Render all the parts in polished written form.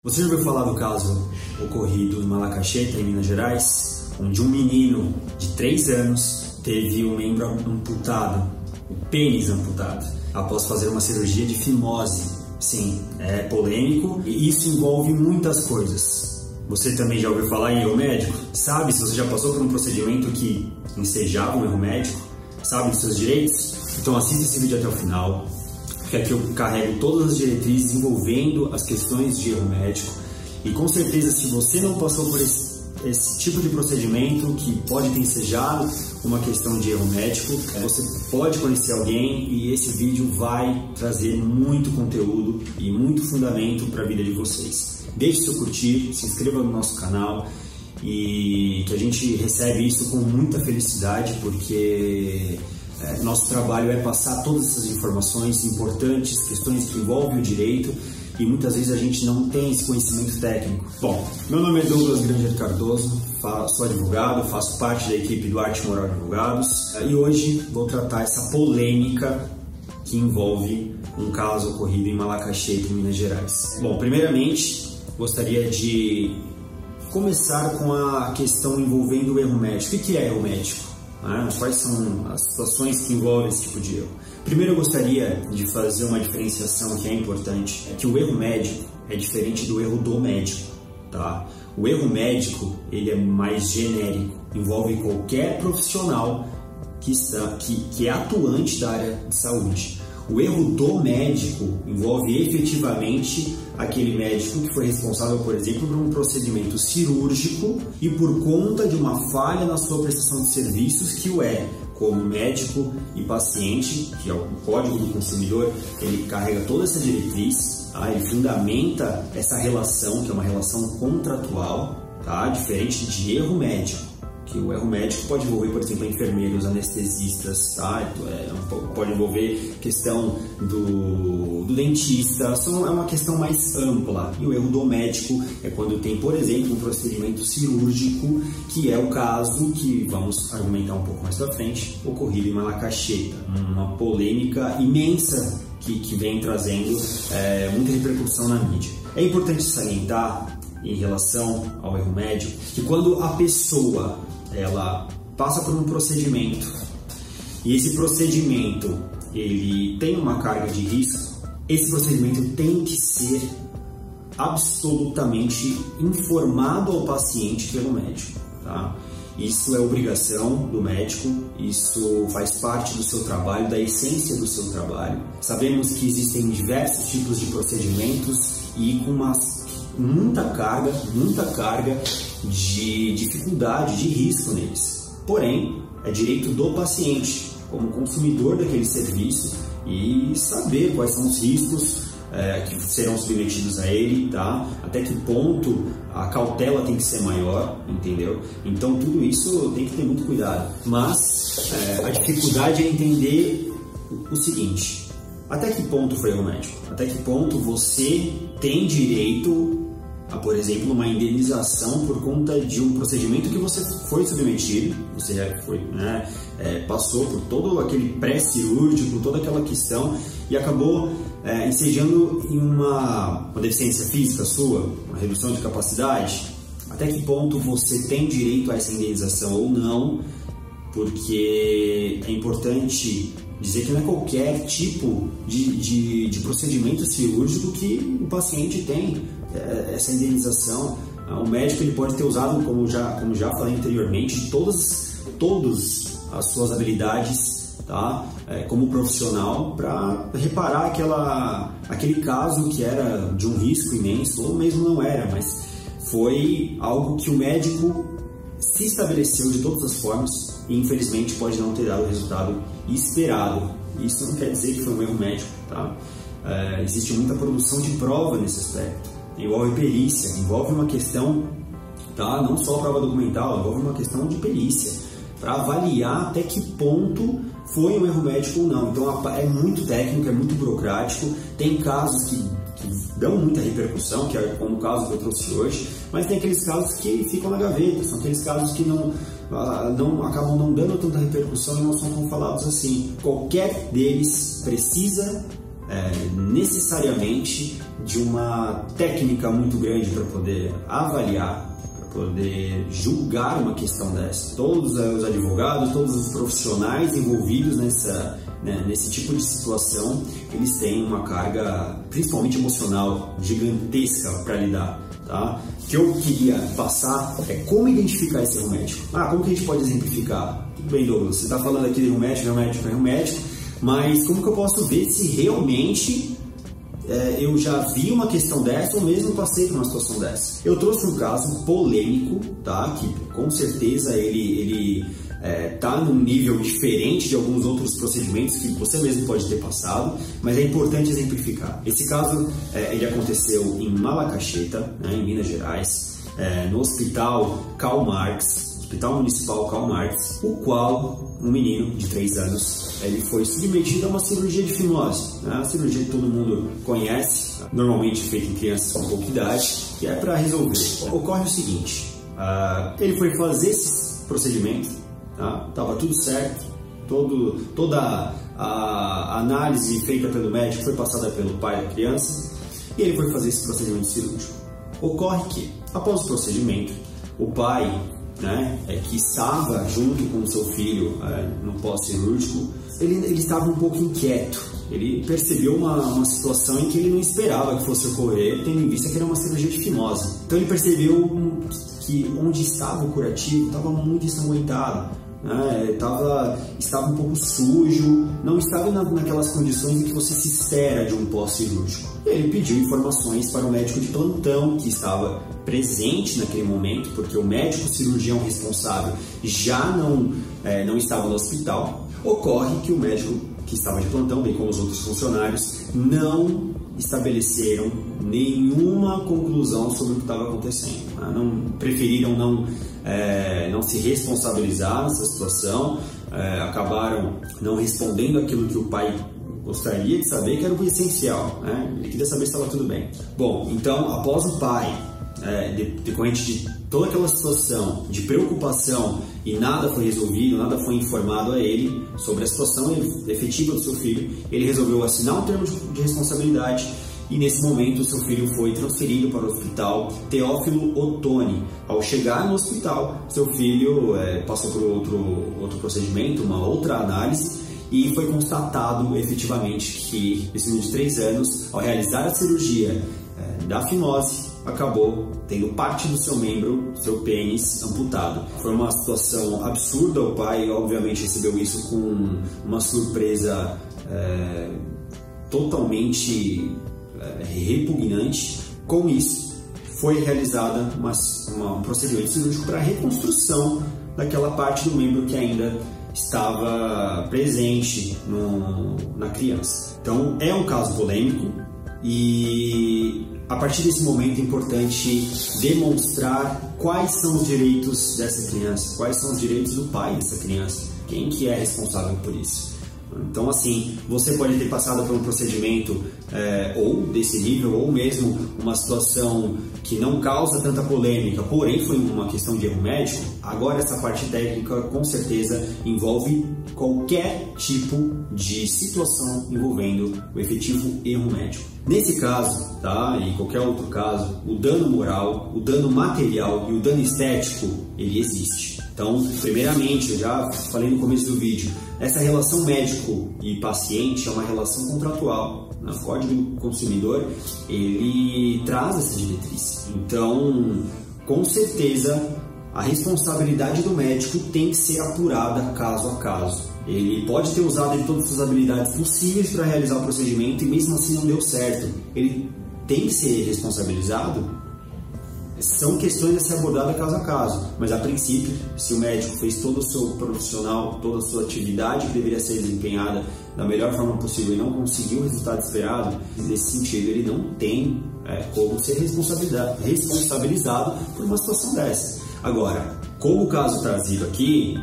Você já ouviu falar do caso ocorrido em Malacacheta, em Minas Gerais, onde um menino de 3 anos teve o membro amputado, o pênis amputado, após fazer uma cirurgia de fimose? Sim, é polêmico e isso envolve muitas coisas. Você também já ouviu falar em erro médico? Sabe se você já passou por um procedimento que ensejava um erro médico? Sabe dos seus direitos? Então assista esse vídeo até o final, que aqui eu carrego todas as diretrizes envolvendo as questões de erro médico. E com certeza, se você não passou por esse tipo de procedimento que pode ter ensejado uma questão de erro médico, você pode conhecer alguém e esse vídeo vai trazer muito conteúdo e muito fundamento para a vida de vocês. Deixe seu curtir, se inscreva no nosso canal e que a gente recebe isso com muita felicidade, porque nosso trabalho é passar todas essas informações importantes, questões que envolvem o direito, e muitas vezes a gente não tem esse conhecimento técnico. Bom, meu nome é Douglas Granger Cardoso, sou advogado, faço parte da equipe do Arte Moral Advogados e hoje vou tratar essa polêmica que envolve um caso ocorrido em Malacacheta, em Minas Gerais. Bom, primeiramente gostaria de começar com a questão envolvendo o erro médico. O que é erro médico? Quais são as situações que envolvem esse tipo de erro? Primeiro eu gostaria de fazer uma diferenciação que é importante, que o erro médico é diferente do erro do médico, tá? O erro médico, ele é mais genérico, envolve qualquer profissional que é atuante da área de saúde. O erro do médico envolve efetivamente aquele médico que foi responsável, por exemplo, por um procedimento cirúrgico e por conta de uma falha na sua prestação de serviços, que o é como médico e paciente, que é o Código do Consumidor, ele carrega toda essa diretriz, tá? Ele fundamenta essa relação, que é uma relação contratual, tá? Diferente de erro médico, que o erro médico pode envolver, por exemplo, enfermeiros, anestesistas, tá? Pode envolver questão do dentista, é uma questão mais ampla. E o erro do médico é quando tem, por exemplo, um procedimento cirúrgico, que é o caso que vamos argumentar um pouco mais para frente, ocorrido em Malacacheta, uma polêmica imensa que vem trazendo muita repercussão na mídia. É importante salientar, em relação ao erro médico, que quando a pessoa ela passa por um procedimento e esse procedimento ele tem uma carga de risco, esse procedimento tem que ser absolutamente informado ao paciente pelo médico, tá? Isso é obrigação do médico, isso faz parte do seu trabalho, da essência do seu trabalho. Sabemos que existem diversos tipos de procedimentos e com muita carga de dificuldade, de risco neles. Porém, é direito do paciente, como consumidor daquele serviço, e saber quais são os riscos que serão submetidos a ele, tá? Até que ponto a cautela tem que ser maior, entendeu? Então tudo isso tem que ter muito cuidado. Mas a dificuldade é entender o seguinte: até que ponto foi erro médico? Até que ponto você tem direito a, por exemplo, uma indenização por conta de um procedimento que você foi submetido, você passou por todo aquele pré-cirúrgico, toda aquela questão e acabou ensejando em uma deficiência física sua, uma redução de capacidade? Até que ponto você tem direito a essa indenização ou não? Porque é importante dizer que não é qualquer tipo de procedimento cirúrgico que o paciente tem essa indenização. O médico ele pode ter usado, como já falei anteriormente, todas as suas habilidades, tá? Como profissional, para reparar aquele caso que era de um risco imenso, ou mesmo não era, mas foi algo que o médico se estabeleceu de todas as formas e infelizmente pode não ter dado o resultado esperado. Isso não quer dizer que foi um erro médico, tá? Existe muita produção de prova nesse aspecto, envolve perícia, envolve uma questão, tá? Não só a prova documental, envolve uma questão de perícia para avaliar até que ponto foi um erro médico ou não. Então é muito técnico, é muito burocrático, tem casos que dão muita repercussão, que é como o caso que eu trouxe hoje, mas tem aqueles casos que ficam na gaveta, são aqueles casos que acabam não dando tanta repercussão e não são tão falados assim. Qualquer deles precisa necessariamente de uma técnica muito grande para poder avaliar, para poder julgar uma questão dessa. Todos os advogados, todos os profissionais envolvidos nesse tipo de situação, eles têm uma carga, principalmente emocional, gigantesca para lidar. Tá? O que eu queria passar é como identificar esse erro médico. Como que a gente pode exemplificar? Tudo bem, Douglas, você está falando aqui de erro médico, mas como que eu posso ver se realmente eu já vi uma questão dessa ou mesmo passei por uma situação dessa? Eu trouxe um caso polêmico, tá? Que com certeza ele está num nível diferente de alguns outros procedimentos que você mesmo pode ter passado, mas é importante exemplificar. Esse caso ele aconteceu em Malacaxeta, né, em Minas Gerais, no Hospital Karl Marx, Hospital Municipal Karl Marx, o qual um menino de 3 anos ele foi submetido a uma cirurgia de fimose, né? A cirurgia que todo mundo conhece, normalmente feita em crianças com pouca idade, que é para resolver. Ocorre o seguinte, ele foi fazer esse procedimento, estava tudo certo, toda a análise feita pelo médico foi passada pelo pai da criança e ele foi fazer esse procedimento cirúrgico. Ocorre que, após o procedimento, o pai, que estava junto com o seu filho no pós-cirúrgico, ele estava um pouco inquieto. Ele percebeu uma situação em que ele não esperava que fosse ocorrer, tendo em vista que era uma cirurgia de fimose. Então ele percebeu que onde estava o curativo estava muito ensanguentado, estava um pouco sujo, não estava naquelas condições em que você se espera de um pós-cirúrgico. E ele pediu informações para o médico de plantão que estava presente naquele momento, porque o médico cirurgião responsável já não estava no hospital. Ocorre que o médico que estava de plantão, bem como os outros funcionários, não estabeleceram nenhuma conclusão sobre o que estava acontecendo. Preferiram não se responsabilizar nessa situação, acabaram não respondendo aquilo que o pai gostaria de saber, que era o essencial. Ele queria saber se estava tudo bem. Bom, então, após o pai, decorrente de toda aquela situação de preocupação e nada foi resolvido, nada foi informado a ele sobre a situação efetiva do seu filho, ele resolveu assinar um termo de responsabilidade e nesse momento o seu filho foi transferido para o hospital Teófilo Otoni. Ao chegar no hospital, seu filho passou por outro procedimento, uma outra análise, e foi constatado efetivamente que esse menino de 3 anos, ao realizar a cirurgia da fimose, acabou tendo parte do seu membro, seu pênis, amputado. Foi uma situação absurda, o pai obviamente recebeu isso com uma surpresa totalmente repugnante. Com isso, foi realizada um procedimento cirúrgico para a reconstrução daquela parte do membro que ainda estava presente na criança. Então, é um caso polêmico e a partir desse momento é importante demonstrar quais são os direitos dessa criança, quais são os direitos do pai dessa criança, quem que é responsável por isso. Então, assim, você pode ter passado por um procedimento ou desse nível, ou mesmo uma situação que não causa tanta polêmica, porém foi uma questão de erro médico. Agora, essa parte técnica, com certeza, envolve qualquer tipo de situação envolvendo o efetivo erro médico. Nesse caso, e qualquer outro caso, o dano moral, o dano material e o dano estético, ele existe. Então, primeiramente, eu já falei no começo do vídeo, essa relação médico e paciente é uma relação contratual. O Código do Consumidor, ele traz essa diretriz. Então, com certeza, a responsabilidade do médico tem que ser apurada caso a caso. Ele pode ter usado de todas as habilidades possíveis para realizar o procedimento e mesmo assim não deu certo. Ele tem que ser responsabilizado? São questões a ser abordadas caso a caso, mas a princípio, se o médico fez todo o seu profissional, toda a sua atividade que deveria ser desempenhada da melhor forma possível e não conseguiu o resultado esperado, nesse sentido ele não tem como ser responsabilizado por uma situação dessa. Agora, como o caso trazido aqui,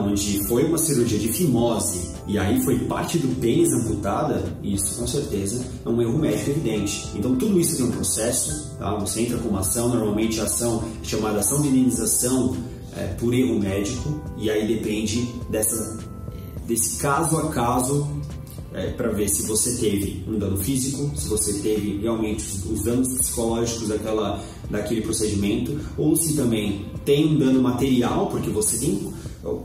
onde foi uma cirurgia de fimose e aí foi parte do pênis amputada, isso com certeza é um erro médico evidente. Então tudo isso tem um processo, você entra com uma ação, normalmente a ação é chamada ação de indenização por erro médico, e aí depende desse caso a caso para ver se você teve um dano físico, se você teve realmente os danos psicológicos daquele procedimento, ou se também tem um dano material, porque você tem,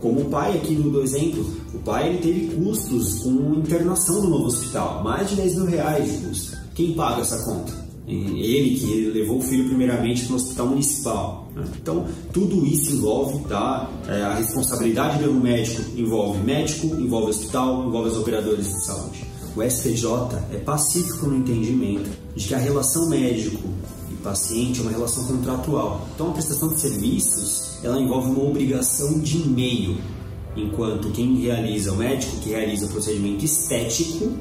como o pai aqui do exemplo, o pai ele teve custos com internação no novo hospital, mais de 10 mil reais de custo. Quem paga essa conta? Ele que levou o filho primeiramente para o hospital municipal. Então, tudo isso envolve, tá? A responsabilidade do erro médico envolve hospital, envolve os operadores de saúde. O STJ é pacífico no entendimento de que a relação médico e paciente é uma relação contratual. Então, a prestação de serviços, ela envolve uma obrigação de meio, enquanto quem realiza, o médico que realiza o procedimento estético,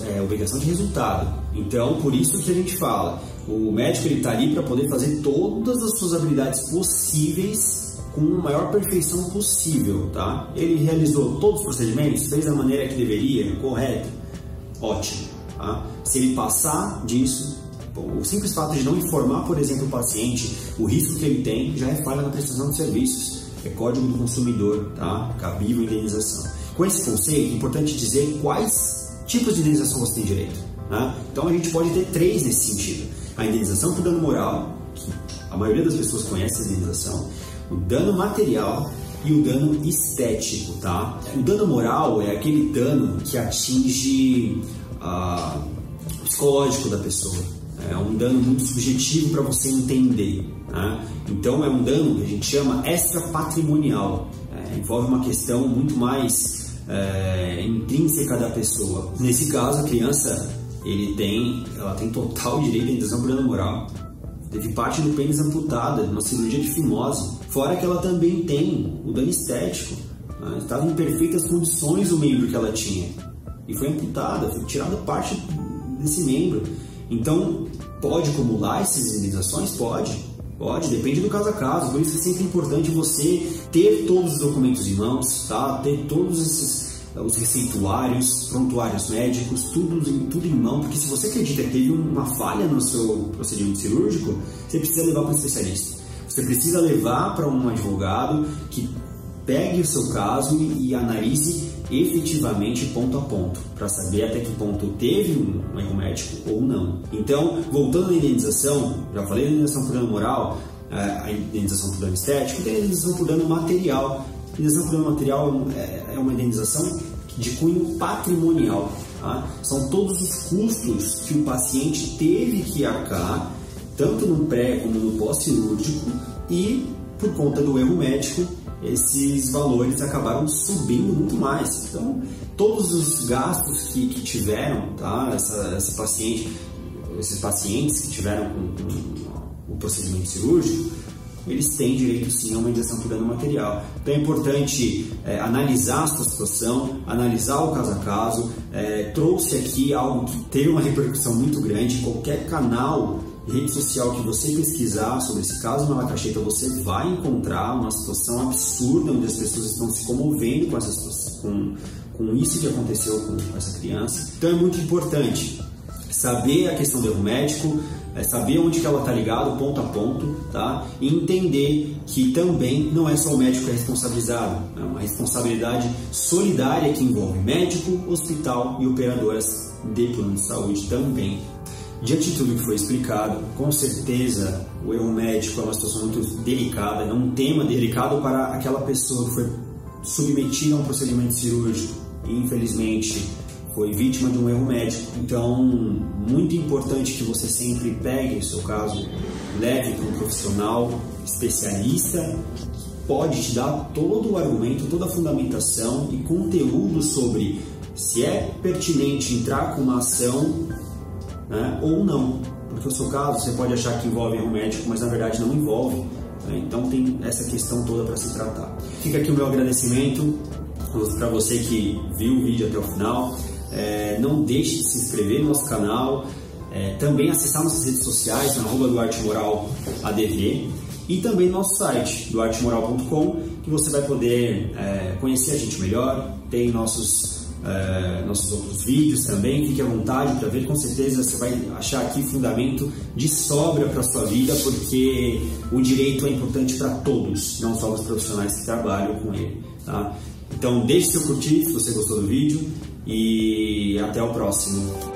é obrigação de resultado. Então, por isso que a gente fala, o médico está ali para poder fazer todas as suas habilidades possíveis com a maior perfeição possível, tá? Ele realizou todos os procedimentos, fez da maneira que deveria, correto, ótimo, tá? Se ele passar disso, o simples fato de não informar, por exemplo, o paciente o risco que ele tem, já é falha na prestação de serviços, é Código do Consumidor, tá? Cabível indenização. Com esse conceito, é importante dizer quais tipos de indenização você tem direito, né? Então a gente pode ter 3 nesse sentido: a indenização por dano moral, que a maioria das pessoas conhece a indenização, o dano material e o dano estético, tá? O dano moral é aquele dano que atinge o psicológico da pessoa, é um dano muito subjetivo para você entender, né? Então é um dano que a gente chama extrapatrimonial, envolve uma questão muito mais intrínseca da pessoa. Nesse caso, a criança ela tem total direito à indenização por dano moral. Teve parte do pênis amputada, uma cirurgia de fimose. Fora que ela também tem o dano estético, né? Estava em perfeitas condições o membro que ela tinha e foi amputada, foi tirada parte desse membro. Então, pode acumular essas indenizações? Pode, depende do caso a caso. Por isso é sempre importante você ter todos os documentos em mãos, tá? Ter todos os receituários, prontuários médicos, tudo em mão, porque se você acredita que teve uma falha no seu procedimento cirúrgico, você precisa levar para um especialista. Você precisa levar para um advogado que pegue o seu caso e analise efetivamente ponto a ponto, para saber até que ponto teve um erro médico ou não. Então, voltando à indenização, já falei da indenização por dano moral, a indenização por dano estético e a indenização por dano material. A indenização por dano material é uma indenização de cunho patrimonial, tá? São todos os custos que o paciente teve que arcar, tanto no pré como no pós-cirúrgico, e por conta do erro médico, esses valores acabaram subindo muito mais. Então, todos os gastos que tiveram, tá? Esses pacientes que tiveram com o procedimento cirúrgico, eles têm direito sim a uma indenização por dano material. Então é importante analisar a sua situação, analisar o caso a caso. Trouxe aqui algo que teve uma repercussão muito grande. Qualquer canal, rede social que você pesquisar sobre esse caso Malacaxeta, você vai encontrar uma situação absurda onde as pessoas estão se comovendo com essa situação, com isso que aconteceu com essa criança. Então é muito importante saber a questão do erro médico, saber onde que ela está ligada, ponto a ponto, tá? E entender que também não é só o médico que é responsabilizado, é uma responsabilidade solidária que envolve médico, hospital e operadoras de plano de saúde também. Diante de tudo que foi explicado, com certeza o erro médico é uma situação muito delicada, é um tema delicado para aquela pessoa que foi submetida a um procedimento cirúrgico e infelizmente foi vítima de um erro médico. Então, muito importante que você sempre pegue o seu caso, leve para um profissional especialista que pode te dar todo o argumento, toda a fundamentação e conteúdo sobre se é pertinente entrar com uma ação, né, ou não. Porque o seu caso você pode achar que envolve erro médico, mas na verdade não envolve, né? Então tem essa questão toda para se tratar. Fica aqui o meu agradecimento para você que viu o vídeo até o final. Não deixe de se inscrever no nosso canal, também acessar nossas redes sociais, @DuarteMoralADV, e também nosso site, duartemoral.com, que você vai poder conhecer a gente melhor. Tem nossos outros vídeos também, fique à vontade para ver, com certeza você vai achar aqui fundamento de sobra para a sua vida, porque o direito é importante para todos, não só os profissionais que trabalham com ele, tá? Então deixe seu curtir se você gostou do vídeo, e até o próximo.